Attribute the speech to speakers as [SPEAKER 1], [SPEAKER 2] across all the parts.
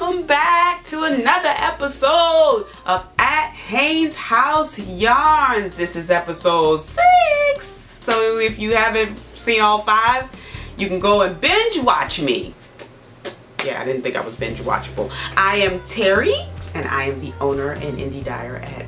[SPEAKER 1] welcome back to another episode of At Haynes House Yarns. This is episode 6. So if you haven't seen all 5, you can go and binge watch me. Yeah, I didn't think I was binge watchable. I am Terry, and I am the owner and indie dyer at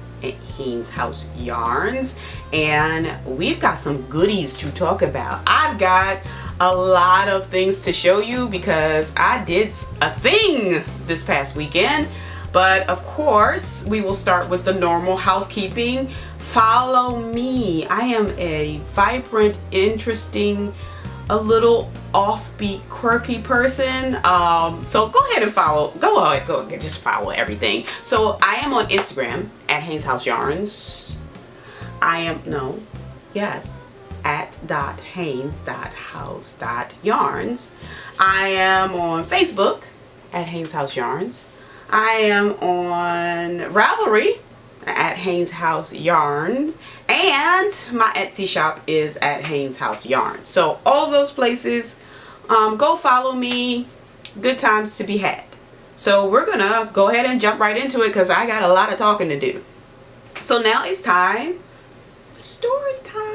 [SPEAKER 1] Haynes House Yarns, and we've got some goodies to talk about. I've got a lot of things to show you because I did a thing this past weekend, but of course we will start with the normal housekeeping. Follow me. I am a vibrant, interesting, a little offbeat, quirky person. So go ahead and follow. Go just follow everything. So I am on Instagram at Haynes House Yarns. At .haynes.house.yarns. I am on Facebook at Haynes House Yarns. I am on Ravelry at Haynes House Yarns, and my Etsy shop is at Haynes House Yarns. So all of those places, go follow me. Good times to be had. So we're gonna go ahead and jump right into it because I got a lot of talking to do. So now it's time for story time.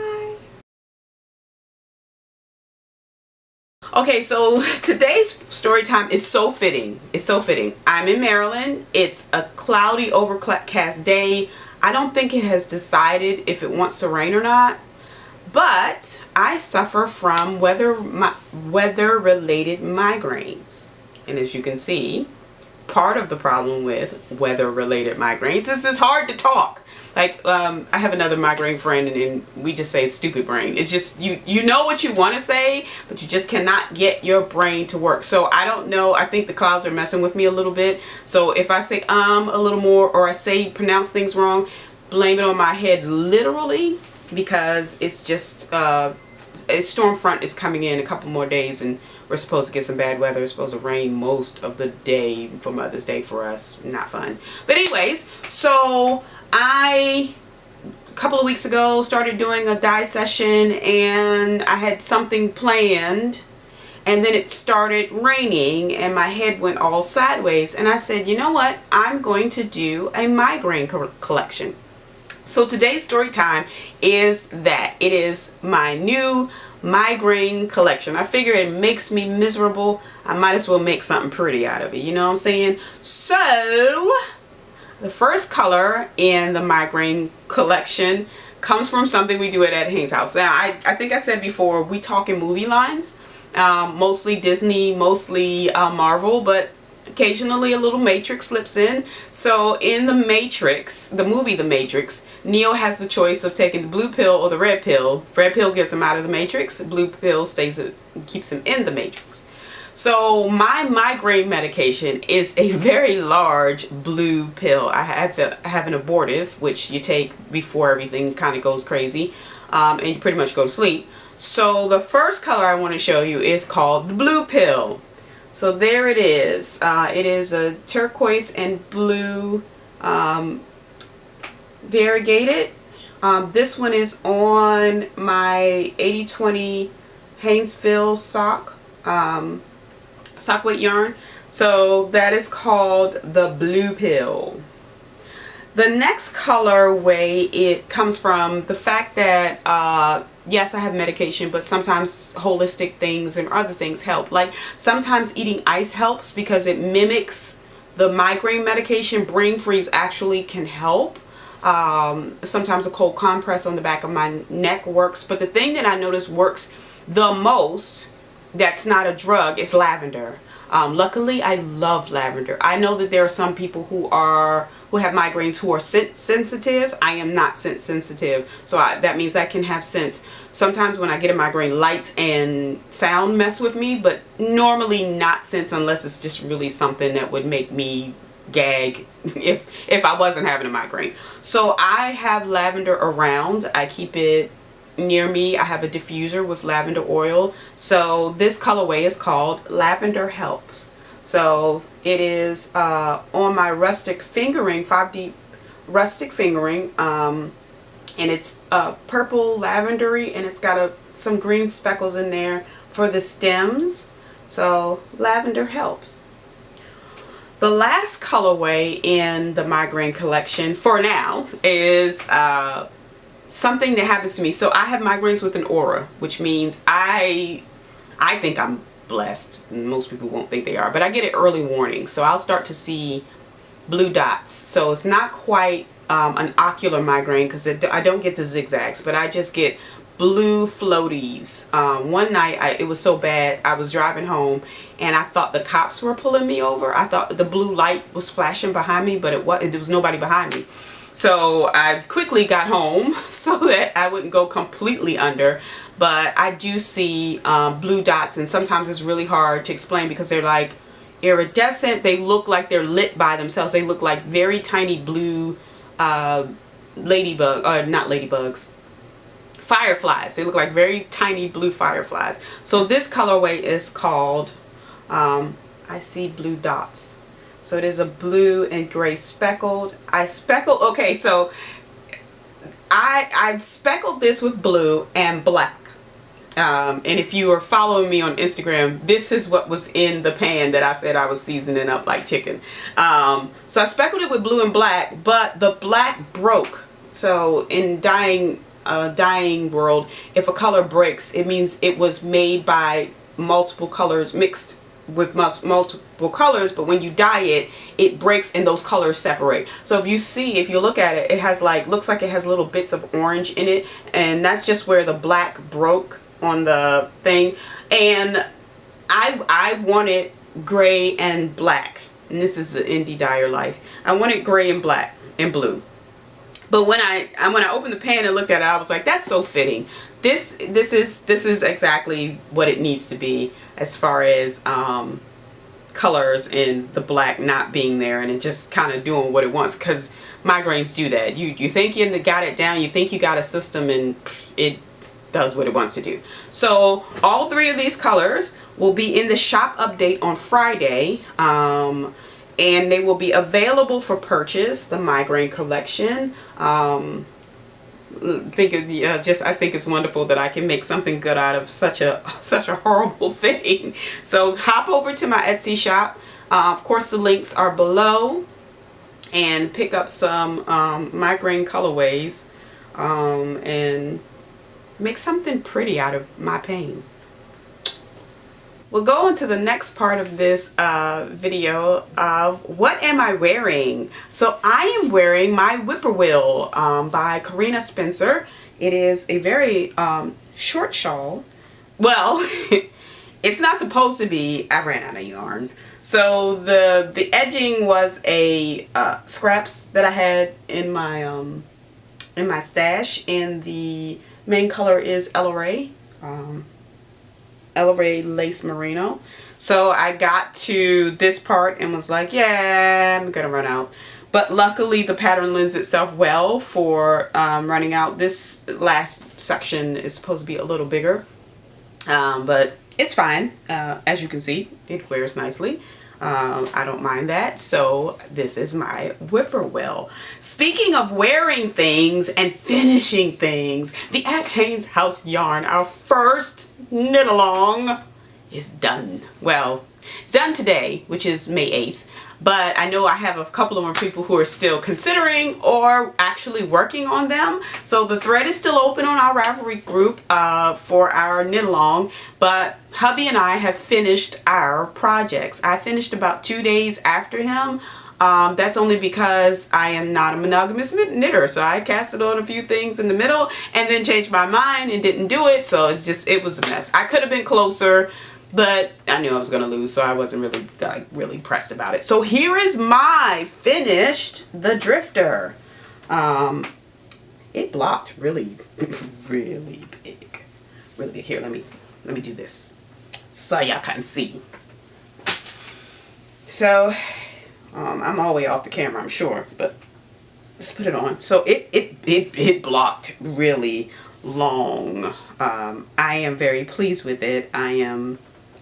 [SPEAKER 1] Okay, so today's story time is so fitting. It's so fitting. I'm in Maryland. It's a cloudy, overcast day. I don't think it has decided if it wants to rain or not, but I suffer from weather-related migraines. And as you can see, part of the problem with weather-related migraines is it's hard to talk. Like, I have another migraine friend, and we just say stupid brain. It's just, you know what you want to say, but you just cannot get your brain to work. So I don't know. I think the clouds are messing with me a little bit. So if I say a little more, or I pronounce things wrong, blame it on my head literally, because it's just, a storm front is coming in a couple more days, and we're supposed to get some bad weather. It's supposed to rain most of the day for Mother's Day for us. Not fun. But anyways, so a couple of weeks ago started doing a dye session, and I had something planned, and then it started raining and my head went all sideways, and I said, you know what, I'm going to do a migraine collection. So today's story time is that it is my new migraine collection. I figure it makes me miserable, I might as well make something pretty out of it, you know what I'm saying? So the first color in the migraine collection comes from something we do at Haynes House. Now, I think I said before, we talk in movie lines, mostly Disney, mostly Marvel, but occasionally a little Matrix slips in. So in the Matrix, the movie The Matrix, Neo has the choice of taking the blue pill or the red pill. Red pill gets him out of the Matrix, the blue pill keeps him in the Matrix. So my migraine medication is a very large blue pill. I have an abortive, which you take before everything kind of goes crazy, and you pretty much go to sleep. So the first color I want to show you is called the blue pill. So there it is. It is a turquoise and blue variegated. This one is on my 80/20 Haynesville sock weight yarn. So that is called the blue pill. The next colorway, it comes from the fact that yes, I have medication, but sometimes holistic things and other things help. Like sometimes eating ice helps because it mimics the migraine medication. Brain freeze actually can help. Sometimes a cold compress on the back of my neck works, but the thing that I notice works the most, that's not a drug, is lavender. Luckily, I love lavender. I know that there are some people who have migraines who are scent sensitive. I am not scent sensitive, so that means I can have scents. Sometimes when I get a migraine, lights and sound mess with me, but normally not scents unless it's just really something that would make me gag if I wasn't having a migraine. So I have lavender around. I keep it near me. I have a diffuser with lavender oil. So this colorway is called Lavender Helps. So it is on my rustic fingering, 5D rustic fingering, and it's purple lavendery, and it's got some green speckles in there for the stems. So Lavender Helps. The last colorway in the Migraine Collection for now is something that happens to me. So I have migraines with an aura, which means I think I'm blessed. Most people won't think they are, but I get it early warning. So I'll start to see blue dots. So it's not quite an ocular migraine because I don't get the zigzags, but I just get blue floaties. One night it was so bad, I was driving home and I thought the cops were pulling me over. I thought the blue light was flashing behind me, but there was nobody behind me. So I quickly got home so that I wouldn't go completely under. But I do see blue dots, and sometimes it's really hard to explain because they're like iridescent. They look like they're lit by themselves. They look like very tiny blue not ladybugs, fireflies. They look like very tiny blue fireflies. So this colorway is called I see blue dots. So it is a blue and gray speckled. Okay, so I speckled this with blue and black. And if you are following me on Instagram, this is what was in the pan that I said I was seasoning up like chicken. So I speckled it with blue and black, but the black broke. So in dyeing world, if a color breaks, it means it was made by multiple colors mixed with multiple colors, but when you dye it, it breaks and those colors separate. So if you look at it, it has looks like it has little bits of orange in it, and that's just where the black broke on the thing. And I wanted gray and black, and this is the indie dyer life. I wanted gray and black and blue. But when I opened the pan and looked at it, I was like, that's so fitting. This is exactly what it needs to be as far as colors and the black not being there and it just kind of doing what it wants, because migraines do that. You think you got it down, you think you got a system, and it does what it wants to do. So all three of these colors will be in the shop update on Friday. And they will be available for purchase, the Migraine Collection. I think it's wonderful that I can make something good out of such a horrible thing. So hop over to my Etsy shop. Of course, the links are below, and pick up some migraine colorways and make something pretty out of my pain. We'll go into the next part of this video of what am I wearing. So I am wearing my Whipperwill by Carina Spencer. It is a very short shawl. Well, it's not supposed to be. I ran out of yarn. So the edging was a scraps that I had in my stash, and the main color is Ella Ray Lace Merino. So I got to this part and was like, yeah, I'm gonna run out. But luckily the pattern lends itself well for running out. This last section is supposed to be a little bigger, but it's fine. As you can see, it wears nicely. I don't mind that. So this is my Whipperwill. Speaking of wearing things and finishing things, the at Haynes House yarn, our first knit along, is done. Well, it's done today, which is May 8th. But I know I have a couple of more people who are still considering or actually working on them. So the thread is still open on our Ravelry group for our knit along. But hubby and I have finished our projects. I finished about 2 days after him. That's only because I am not a monogamous knitter. So I casted on a few things in the middle and then changed my mind and didn't do it. So it was a mess. I could have been closer, but I knew I was going to lose, so I wasn't really pressed about it. So here is my finished The Drifter. It blocked really, really big. Really big. Here, let me do this so y'all can see. So, I'm all the way off the camera, I'm sure, but let's put it on. So it blocked really long. I am very pleased with it.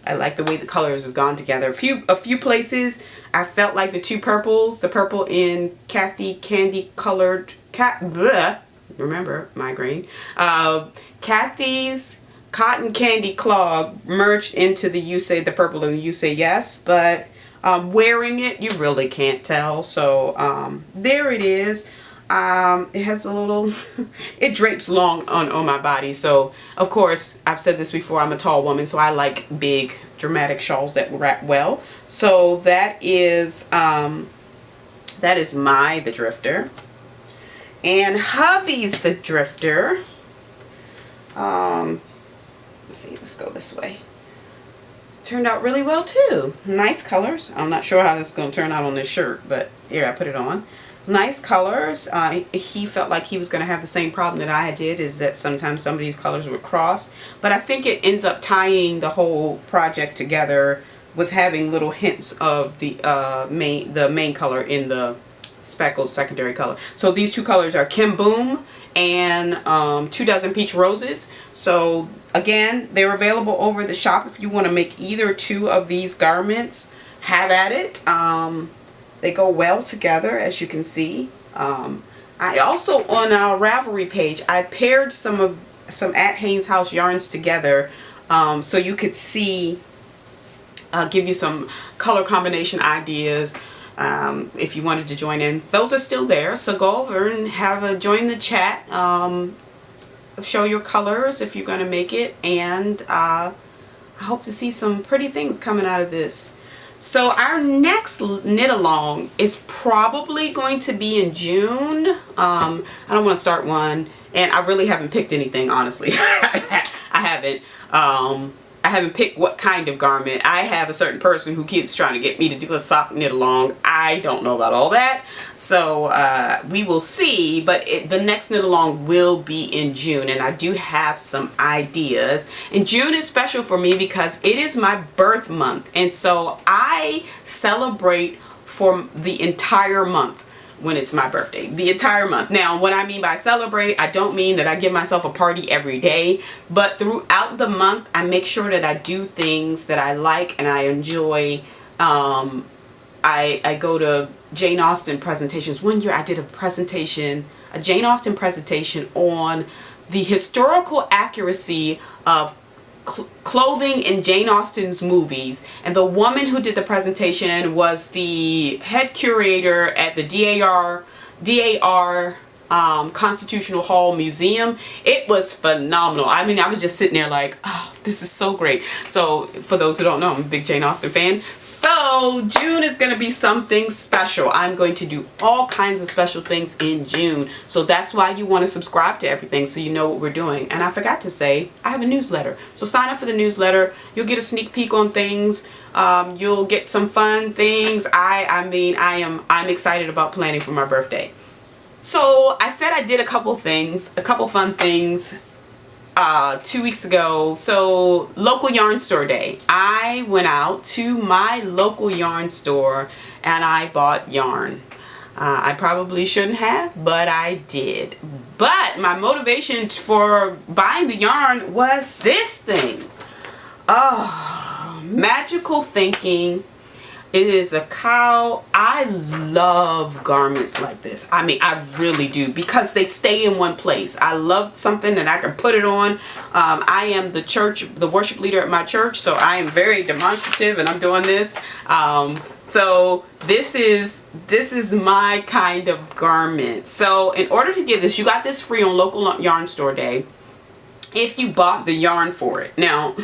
[SPEAKER 1] I like the way the colors have gone together. A few places I felt like the two purples, the purple in Kathy Candy Colored remember migraine. Kathy's Cotton Candy Clog merged into the You Say the Purple and You Say Yes, but Wearing it, you really can't tell. So there it is. It has a little, it drapes long on my body. So of course, I've said this before, I'm a tall woman, so I like big dramatic shawls that wrap well. So that is the Drifter. And hubby's the Drifter. Let's see, let's go this way. Turned out really well too. Nice colors. I'm not sure how this is going to turn out on this shirt, but here, I put it on. Nice colors. He felt like he was going to have the same problem that I did, is that sometimes some of these colors would cross. But I think it ends up tying the whole project together with having little hints of the main color in the speckled secondary color. So these two colors are Kim Boom and 2 Dozen Peach Roses. So again, they're available over the shop if you want to make either two of these garments. Have at it. They go well together, as you can see. I also, on our Ravelry page, I paired some at Haynes House yarns together, so you could see, give you some color combination ideas. If you wanted to join in, those are still there. So go over and join the chat. Show your colors if you're going to make it, and I hope to see some pretty things coming out of this. So our next knit along is probably going to be in June. I don't want to start one, and I really haven't picked anything, honestly. I haven't picked what kind of garment. I have a certain person who keeps trying to get me to do a sock knit along. I don't know about all that. So we will see, but the next knit along will be in June, and I do have some ideas. And June is special for me because it is my birth month, and so I celebrate for the entire month when it's my birthday, the entire month. Now, what I mean by celebrate, I don't mean that I give myself a party every day, but throughout the month, I make sure that I do things that I like and I enjoy. I go to Jane Austen presentations. One year I did a Jane Austen presentation on the historical accuracy of clothing in Jane Austen's movies, and the woman who did the presentation was the head curator at the DAR Constitutional Hall Museum. It was phenomenal. I mean, I was just sitting there like, oh, this is so great. So for those who don't know, I'm a big Jane Austen fan. So June is going to be something special. I'm going to do all kinds of special things in June. So that's why you want to subscribe to everything, so you know what we're doing. And I forgot to say, I have a newsletter. So sign up for the newsletter. You'll get a sneak peek on things. You'll get some fun things. I'm excited about planning for my birthday. So I said I did a couple fun things 2 weeks ago. So local yarn store day. I went out to my local yarn store and I bought yarn. I probably shouldn't have, but I did. But my motivation for buying the yarn was this thing. Oh, magical thinking. It is a cow. I love garments like this. I mean, I really do, because they stay in one place. I love something that I can put it on. I am the worship leader at my church, so I am very demonstrative, and I'm doing this. So this is my kind of garment. So in order to get this, you got this free on local yarn store day if you bought the yarn for it. Now,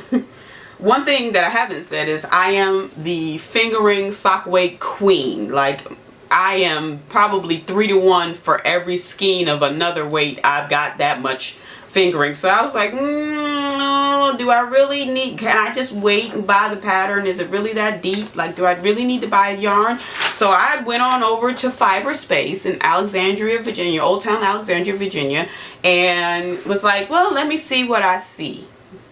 [SPEAKER 1] one thing that I haven't said is I am the fingering sock weight queen. Like, I am probably 3 to 1 for every skein of another weight. I've got that much fingering. So I was like, do I really need, can I just wait and buy the pattern? Is it really that deep? Like, do I really need to buy a yarn? So I went on over to Fiber Space in Alexandria, Virginia, Old Town Alexandria, Virginia, and was like, well, let me see what I see.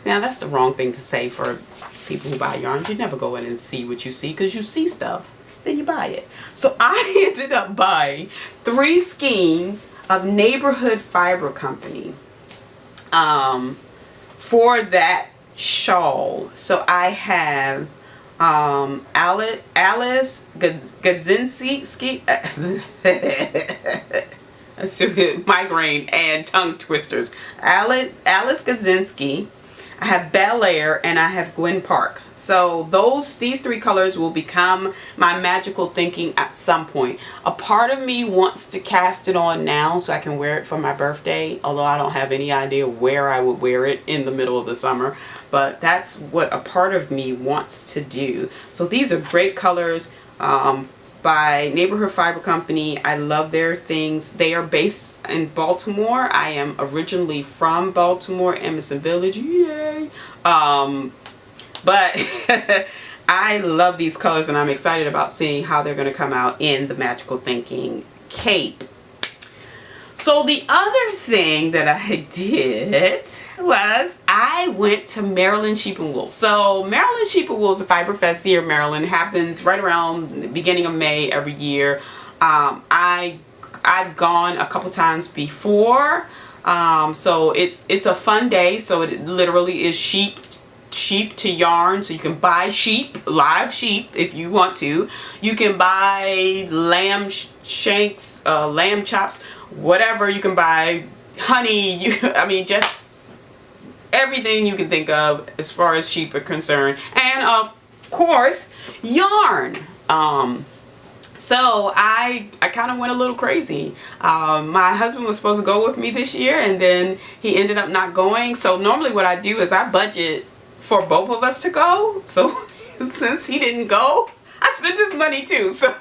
[SPEAKER 1] Now, that's the wrong thing to say for people who buy yarn. You never go in and see what you see, because you see stuff, then you buy it. So I ended up buying 3 skeins of Neighborhood Fiber Company for that shawl. So I have Alice Gadzinski, migraine and tongue twisters. Alice Gadzinski. I have Bel Air, and I have Gwen Park. So these 3 colors will become my magical thinking at some point. A part of me wants to cast it on now so I can wear it for my birthday, although I don't have any idea where I would wear it in the middle of the summer. But that's what a part of me wants to do. So these are great colors. By Neighborhood Fiber Company. I love their things. They are based in Baltimore. I am originally from Baltimore, Emerson Village. Yay! But I love these colors, and I'm excited about seeing how they're going to come out in the Magical Thinking cape. So the other thing that I did was I went to Maryland Sheep and Wool. So Maryland Sheep and Wool is a fiber fest here in Maryland. It happens right around the beginning of May every year. I've gone a couple times before. So it's a fun day. So it literally is sheep to yarn, so you can buy live sheep if you want to. You can buy lamb shanks, lamb chops, whatever. You can buy honey. I mean, just everything you can think of as far as sheep are concerned, and of course yarn. So I kind of went a little crazy. My husband was supposed to go with me this year, and then he ended up not going. So normally what I do is I budget for both of us to go. So since he didn't go, I spent this money too. So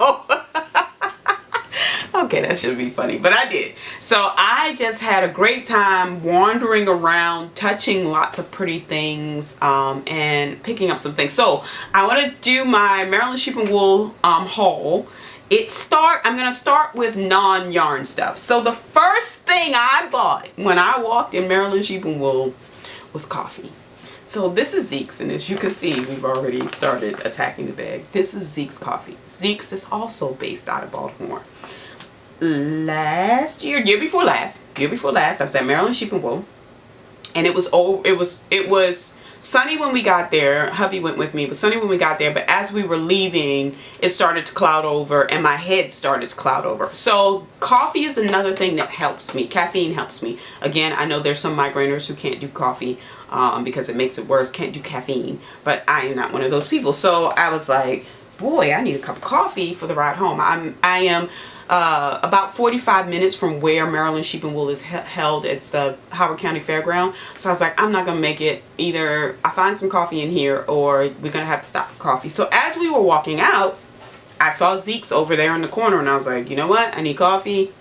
[SPEAKER 1] okay, that should be funny, but I did. So I just had a great time wandering around, touching lots of pretty things, and picking up some things. So I want to do my Maryland Sheep and Wool haul. I'm going to start with non-yarn stuff. So the first thing I bought when I walked in Maryland Sheep and Wool was coffee. So this is Zeke's, and as you can see, we've already started attacking the bag. This is Zeke's coffee. Zeke's is also based out of Baltimore. Year before last, I was at Maryland Sheep and Wool, and it was sunny when we got there. Hubby went with me. It was sunny when we got there, but as we were leaving, it started to cloud over, and my head started to cloud over. So coffee is another thing that helps me. Caffeine helps me. Again, I know there's some migraineurs who can't do coffee because it makes it worse, can't do caffeine, but I am not one of those people. So I was like, boy, I need a cup of coffee for the ride home. I am about 45 minutes from where Maryland Sheep and Wool is held. It's the Howard County Fairground. So I was like, I'm not going to make it. Either I find some coffee in here, or we're going to have to stop for coffee. So as we were walking out, I saw Zeke's over there in the corner, and I was like, you know what? I need coffee.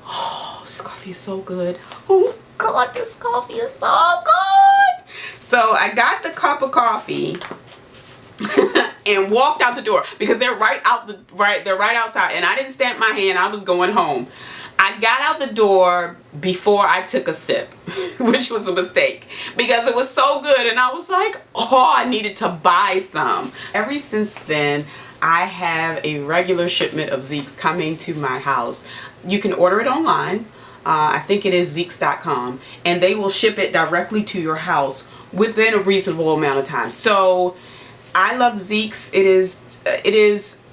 [SPEAKER 1] Oh, this coffee is so good. Oh God, this coffee is so good. So I got the cup of coffee and walked out the door, because they're right outside, and I didn't stamp my hand. I was going home. I got out the door before I took a sip, which was a mistake, because it was so good, and I was like, oh, I needed to buy some. Ever since then, I have a regular shipment of Zeke's coming to my house. You can order it online. I think it is Zeeks.com, and they will ship it directly to your house within a reasonable amount of time. So I love Zeke's. It is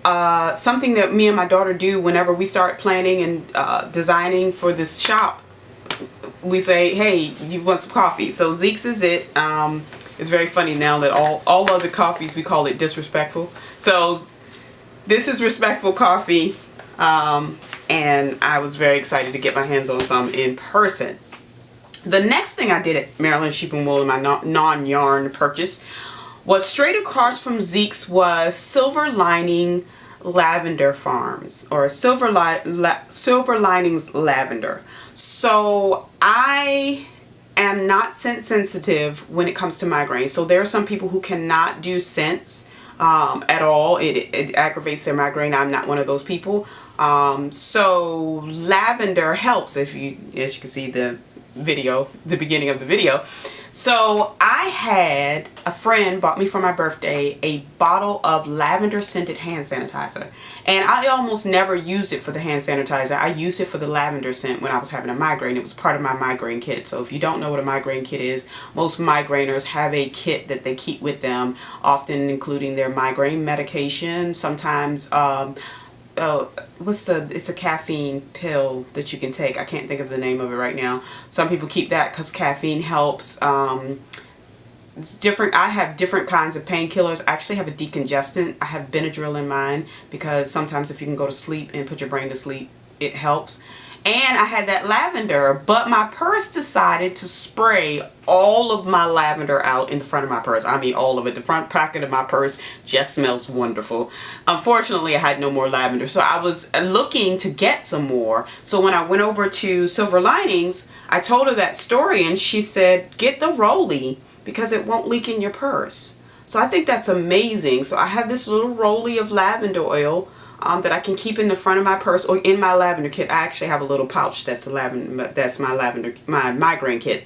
[SPEAKER 1] something that me and my daughter do whenever we start planning and designing for this shop. We say, hey, you want some coffee? So Zeke's is it. It's very funny now that all other coffees, we call it disrespectful. So this is respectful coffee. And I was very excited to get my hands on some in person. The next thing I did at Maryland Sheep and Wool in my non-yarn purchase was straight across from Zeke's was Silver Lining Lavender Farms, or Silver Linings Lavender. So I am not scent sensitive when it comes to migraine. So there are some people who cannot do scents at all. It aggravates their migraine. I'm not one of those people. So lavender helps, as you can see the beginning of the video. So I had a friend bought me for my birthday a bottle of lavender scented hand sanitizer, and I almost never used it for the hand sanitizer. I used it for the lavender scent when I was having a migraine. It was part of my migraine kit. So if you don't know what a migraine kit is, most migraineurs have a kit that they keep with them, often including their migraine medication. Sometimes it's a caffeine pill that you can take. I can't think of the name of it right now. Some people keep that because caffeine helps. it's different. I have different kinds of painkillers. I actually have a decongestant. I have Benadryl in mine because sometimes if you can go to sleep and put your brain to sleep, it helps. And I had that lavender, but my purse decided to spray all of my lavender out in the front of my purse. I mean, all of it. The front pocket of my purse just smells wonderful. Unfortunately, I had no more lavender, so I was looking to get some more. So when I went over to Silver Linings, I told her that story, and she said, get the Rolly because it won't leak in your purse. So I think that's amazing. So I have this little Rolly of lavender oil that I can keep in the front of my purse or in my lavender kit. I actually have a little pouch that's my migraine kit.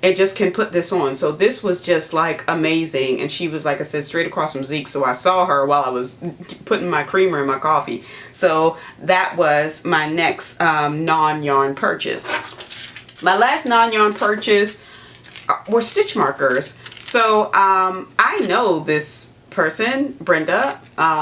[SPEAKER 1] And just can put this on. So this was just like amazing. And she was, like I said, straight across from Zeke. So I saw her while I was putting my creamer in my coffee. So that was my next non-yarn purchase. My last non-yarn purchase were stitch markers. So I know this person, Brenda.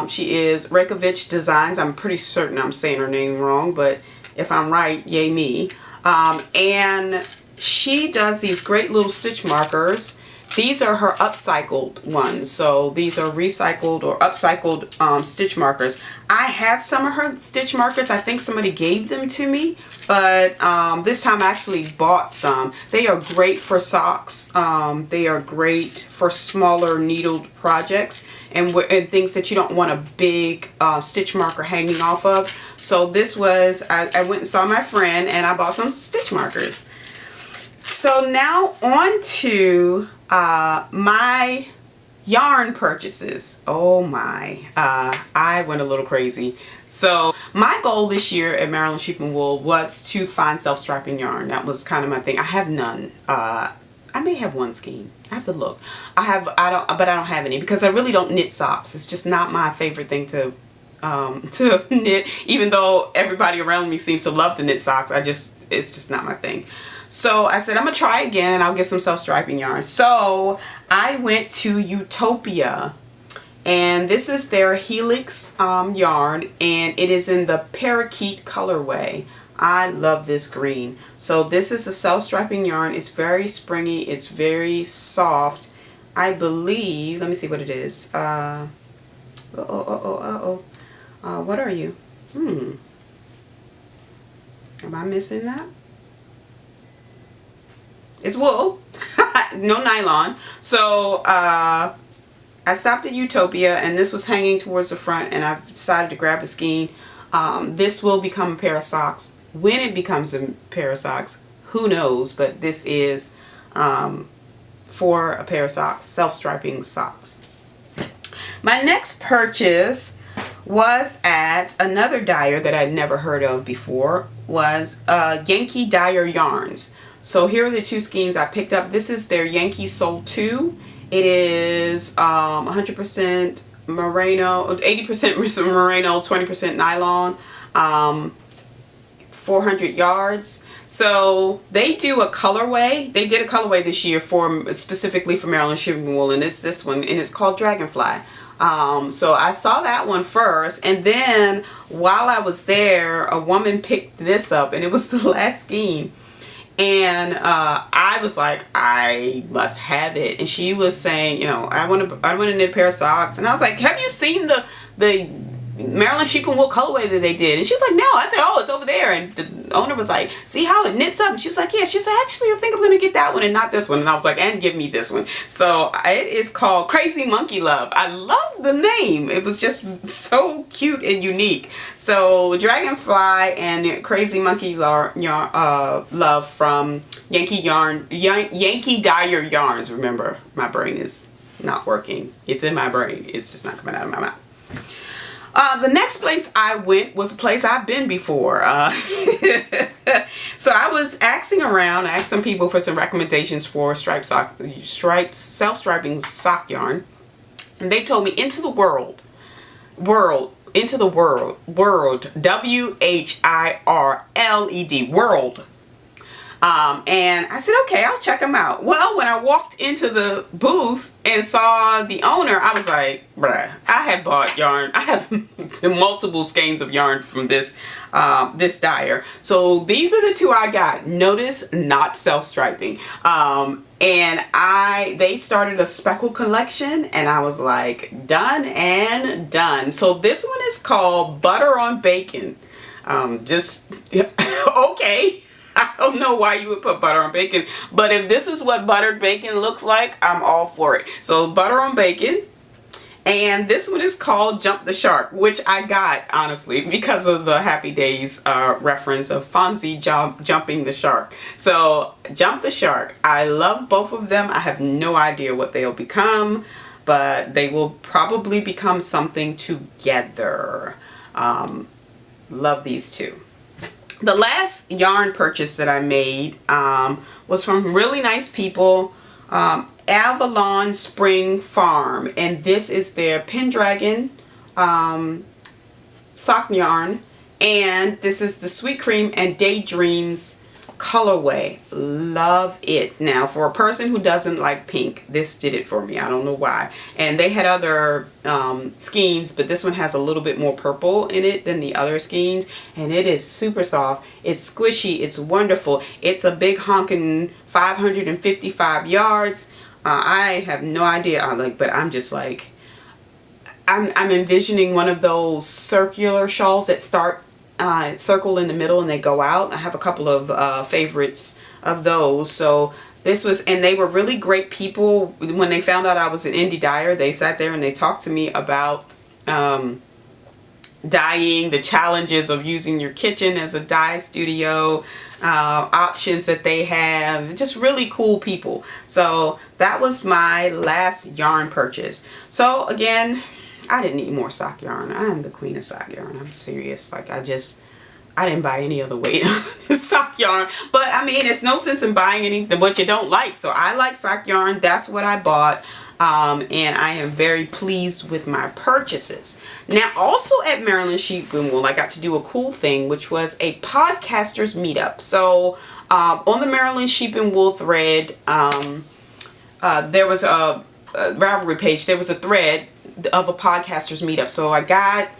[SPEAKER 1] She is Reykjavik Designs. I'm pretty certain I'm saying her name wrong, but if I'm right, yay me. And she does these great little stitch markers. These are her upcycled ones. So these are recycled or upcycled stitch markers. I have some of her stitch markers. I think somebody gave them to me, but this time I actually bought some. They are great for socks. They are great for smaller needled projects and things that you don't want a big stitch marker hanging off of. So this was, I went and saw my friend and I bought some stitch markers. So now on to my yarn purchases. Oh my, I went a little crazy. So my goal this year at Maryland Sheep and Wool was to find self-striping yarn. That was kind of my thing. I have none. I may have one skein. I have to look. But I don't have any because I really don't knit socks. It's just not my favorite thing to knit, even though everybody around me seems to love to knit socks. It's just not my thing. So I said, I'm gonna try again and I'll get some self-striping yarn. So I went to Utopia, and this is their Helix yarn, and it is in the Parakeet colorway. I love this green. So this is a self-striping yarn. It's very springy. It's very soft. I believe, let me see what it is. What are you? Am I missing that? It's wool, no nylon. So I stopped at Utopia, and this was hanging towards the front, and I've decided to grab a skein. This will become a pair of socks. When it becomes a pair of socks, who knows, but this is for a pair of socks, self-striping socks. My next purchase was at another dyer that I'd never heard of before, was Yankee Dyer Yarns. So here are the two skeins I picked up. This is their Yankee Soul 2. It is 100% merino, 80% merino, 20% nylon, 400 yards. So they do a colorway. They did a colorway this year specifically for Maryland Sheep and Wool, and it's this one, and it's called Dragonfly. So I saw that one first, and then while I was there, a woman picked this up, and it was the last skein. And I was like, I must have it. And she was saying, you know, I want to knit a pair of socks. And I was like, have you seen the Maryland Sheep and Wool colorway that they did? And she was like, no. I said, oh, it's over there. And the owner was like, see how it knits up? And she was like, yeah. She said, actually, I think I'm going to get that one and not this one. And I was like, and give me this one. So it is called Crazy Monkey Love. I love the name. It was just so cute and unique. So Dragonfly and Crazy Monkey Love from Yankee Dyer Yarns. Remember, my brain is not working. It's in my brain. It's just not coming out of my mouth. The next place I went was a place I've been before. So I was asking around. I asked some people for some recommendations for self-striping sock yarn. And they told me Into the World, W-H-I-R-L-E-D, World. And I said, okay, I'll check them out. Well, when I walked into the booth and saw the owner, I was like, bruh, I had bought yarn. I have multiple skeins of yarn from this dyer. So these are the two I got. Notice, not self-striping. And they started a speckle collection, and I was like, done and done. So this one is called Butter on Bacon. Okay. I don't know why you would put butter on bacon, but if this is what buttered bacon looks like, I'm all for it. So butter on bacon. And this one is called Jump the Shark, which I got, honestly, because of the Happy Days reference of Fonzie jumping the shark. So Jump the Shark. I love both of them. I have no idea what they'll become, but they will probably become something together. Love these two. The last yarn purchase that I made was from really nice people, Avalon Spring Farm, and this is their Pendragon sock yarn, and this is the Sweet Cream and Daydreams colorway. Love it. Now, for a person who doesn't like pink, this did it for me. I don't know why. And they had other skeins, but this one has a little bit more purple in it than the other skeins, and it is super soft. It's squishy. It's wonderful. It's a big honking 555 yards. I have no idea, but I'm just like, I'm envisioning one of those circular shawls that start circle in the middle and they go out. I have a couple of favorites of those. So this was, and they were really great people. When they found out I was an indie dyer, they sat there and they talked to me about dyeing, the challenges of using your kitchen as a dye studio, options that they have. Just really cool people. So that was my last yarn purchase. So again, I didn't need more sock yarn. I am the queen of sock yarn. I'm serious. Like, I didn't buy any other weight sock yarn. But I mean, it's no sense in buying anything what you don't like. So I like sock yarn. That's what I bought. And I am very pleased with my purchases. Now, also at Maryland Sheep and Wool, I got to do a cool thing, which was a podcasters meetup. So on the Maryland Sheep and Wool thread, there was a Ravelry page. There was a thread of a podcasters meetup. So I got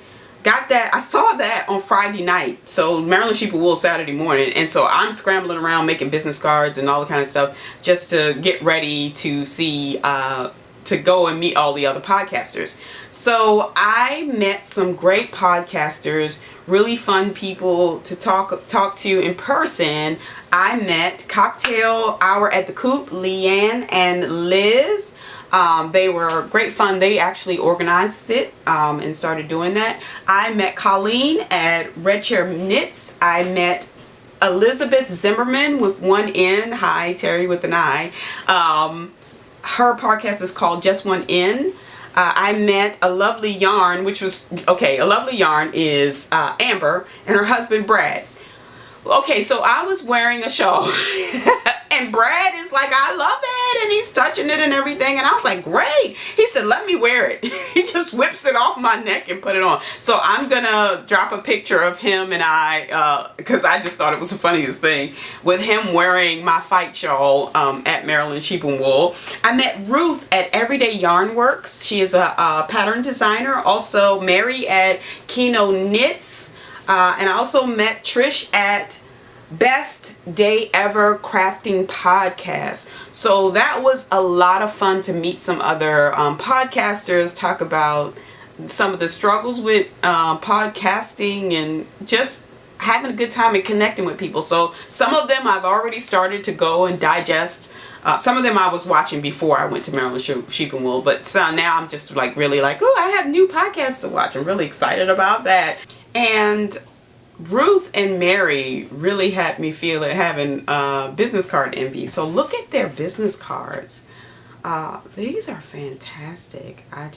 [SPEAKER 1] that. I saw that on Friday night. So Maryland Sheep and Wool Saturday morning. And so I'm scrambling around making business cards and all the kind of stuff just to get ready to see, to go and meet all the other podcasters. So I met some great podcasters, really fun people to talk to in person. I met Cocktail Hour at the Coop, Leanne and Liz. They were great fun. They actually organized it and started doing that. I met Colleen at Red Chair Knits. I met Elizabeth Zimmerman with one N. Hi, Terry with an I. Her podcast is called Just One N. I met A Lovely Yarn, which was, okay, A Lovely Yarn is Amber and her husband Brad. Okay, so I was wearing a shawl and Brad is like, I love it, and he's touching it and everything, and I was like, great. He said, let me wear it. He just whips it off my neck and put it on. So I'm gonna drop a picture of him and I, because I just thought it was the funniest thing, with him wearing my fight shawl at Maryland Sheep and Wool. I met Ruth at Everyday Yarn Works. She is a pattern designer. Also Mary at Kino Knits. And I also met Trish at Best Day Ever Crafting Podcast. So that was a lot of fun to meet some other podcasters, talk about some of the struggles with podcasting and just having a good time and connecting with people. So some of them I've already started to go and digest. Some of them I was watching before I went to Maryland Sheep and Wool, but now I'm just like really like, oh, I have new podcasts to watch. I'm really excited about that. And Ruth and Mary really had me having business card envy. So look at their business cards. These are fantastic. I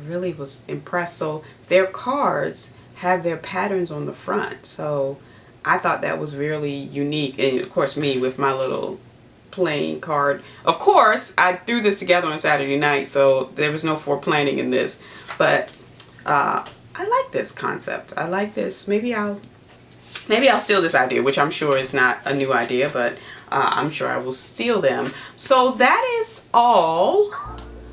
[SPEAKER 1] really was impressed. So their cards have their patterns on the front. So I thought that was really unique. And of course, me with my little plain card. Of course, I threw this together on Saturday night, so there was no foreplanning in this. But I like this concept. I like this. Maybe I'll steal this idea, which I'm sure is not a new idea, but I'm sure I will steal them. So that is all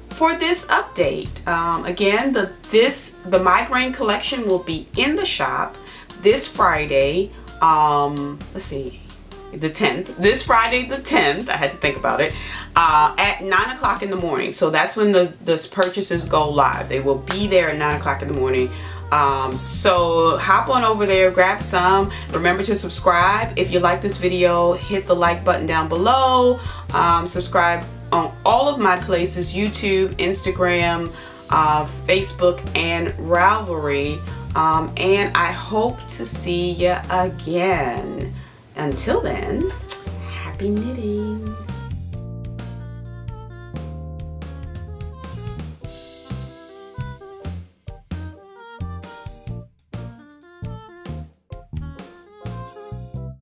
[SPEAKER 1] for this update. Again, the Migraine Collection will be in the shop this Friday. Let's see. the 10th, this Friday the 10th, I had to think about it, at 9 o'clock in the morning. So that's when the purchases go live. They will be there at 9 o'clock in the morning. So hop on over there, grab some. Remember to subscribe. If you like this video, hit the like button down below. Subscribe on all of my places, YouTube, Instagram, Facebook, and Ravelry. And I hope to see you again. Until then, happy knitting.